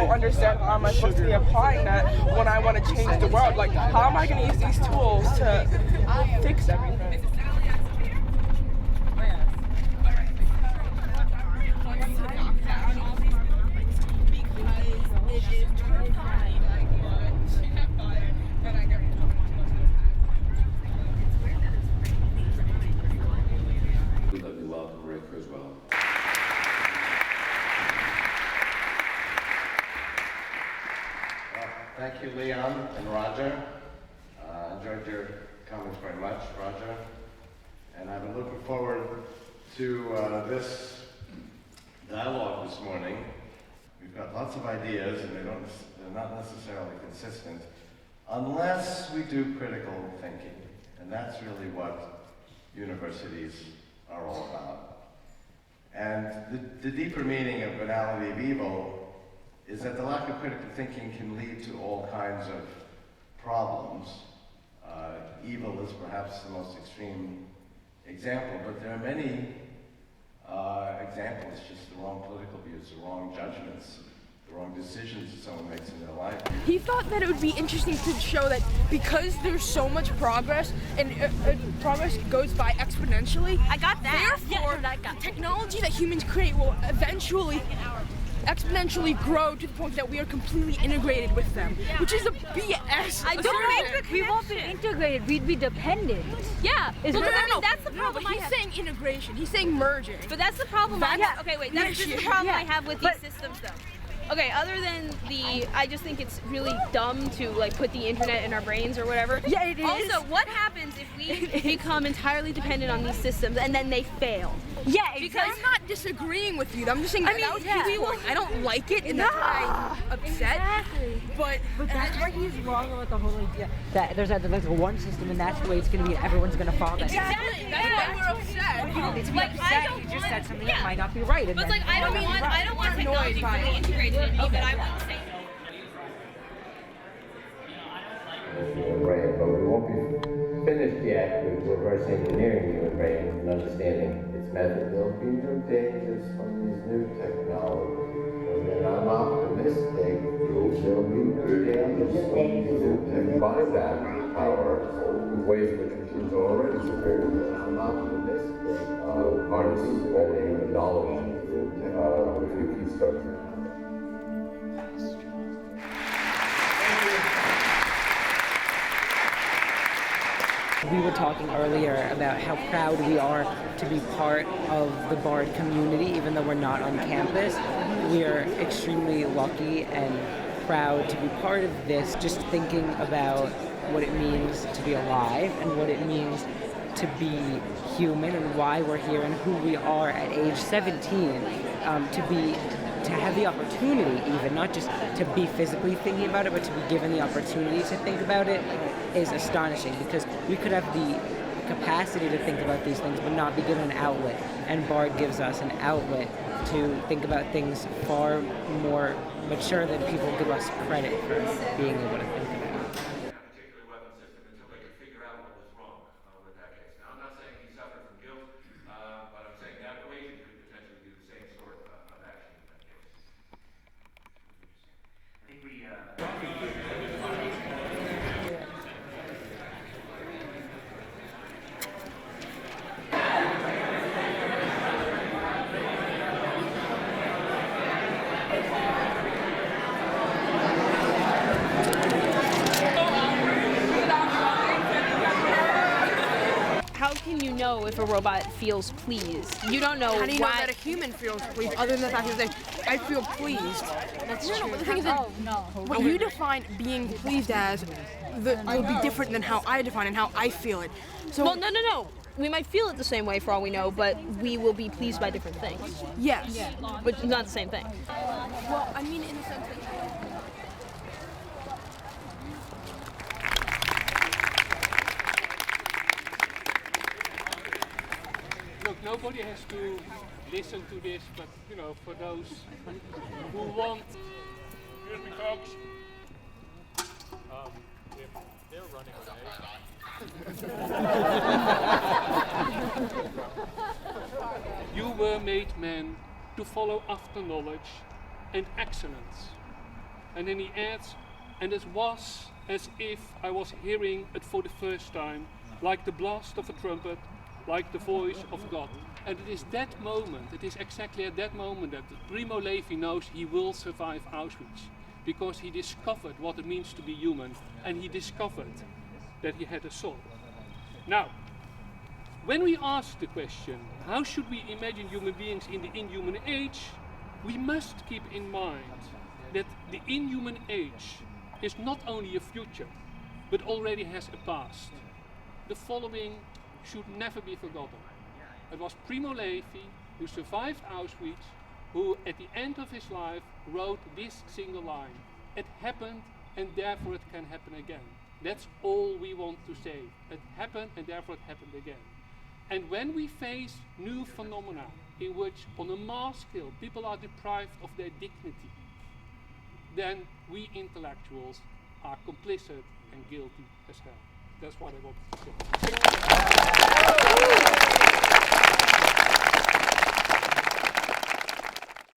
don't understand how am I supposed to be applying that when I want to change the world. Like, how am I going to use these tools to fix everything? Thank you, Leon and Roger. Enjoyed your comments very much, Roger. And I've been looking forward to this dialogue this morning. We've got lots of ideas, and they're not necessarily consistent, unless we do critical thinking. And that's really what universities are all about. And the deeper meaning of banality of evil is that the lack of critical thinking can lead to all kinds of problems. Evil is perhaps the most extreme example, but there are many examples, just the wrong political views, the wrong judgments, the wrong decisions that someone makes in their life. He thought that it would be interesting to show that because there's so much progress, and progress goes by exponentially, I got that. Therefore, technology that humans create will eventually exponentially grow to the point that we are completely integrated with them, which is a BS. I don't think we won't be integrated. We'd be dependent. Yeah. No, that's the problem. But he's saying integration. He's saying merging. But that's the problem. Okay, wait. This is the problem I have with these systems, though. Okay, other than I just think it's really dumb to like put the internet in our brains or whatever. Yeah, it is. Also, what happens if we become entirely dependent on these systems and then they fail? Yeah, because I'm not disagreeing with you. I'm just saying that was his point. I don't like it, and that's why I'm upset. Exactly. But that's where he's wrong about the whole idea that there's like one system, and that's the way it's going to be, and everyone's going to follow that. Exactly. That's why we're upset. You don't need to be upset. You just said something that might not be right. But like, I don't want technology fully integrated in me, but I want to say. Brain, but we won't be finished yet with reverse engineering the human brain and understanding its method. There'll be new dangers from these new technologies. And I'm optimistic there'll be new dangers from these new technologies. Combine that power with ways in which machines are already superior. I'm optimistic harnessing all the human knowledge with new key structures. We were talking earlier about how proud we are to be part of the BARD community, even though we're not on campus. We are extremely lucky and proud to be part of this, just thinking about what it means to be alive and what it means to be human and why we're here and who we are at age 17, to have the opportunity, even not just to be physically thinking about it, but to be given the opportunity to think about it is astonishing, because we could have the capacity to think about these things but not be given an outlet, and BARD gives us an outlet to think about things far more mature than people give us credit for being able to think about. How can you know if a robot feels pleased? You don't know. How do you know that a human feels pleased, other than the fact that I feel pleased? That's true. true. The thing is that what you define being pleased as will be different than how I define and how I feel it. So, well, no. We might feel it the same way for all we know, but we will be pleased by different things. Yes. Yeah. But not the same thing. Well, I mean, in the sense that. Look, nobody has to listen to this, but for those who want, excuse me, folks. They're running away. You were made men to follow after knowledge and excellence, And then he adds, and it was as if I was hearing it for the first time, like the blast of a trumpet, like the voice of God. And it is that moment, it is exactly at that moment that Primo Levi knows he will survive Auschwitz, because he discovered what it means to be human, and he discovered that he had a soul. Now, when we ask the question, how should we imagine human beings in the inhuman age, we must keep in mind that the inhuman age is not only a future, but already has a past. The following should never be forgotten. It was Primo Levi who survived Auschwitz, who at the end of his life wrote this single line: it happened and therefore it can happen again. That's all we want to say. It happened and therefore it happened again. And when we face new phenomena in which on a mass scale people are deprived of their dignity, then we intellectuals are complicit and guilty as hell. That's what I want to say.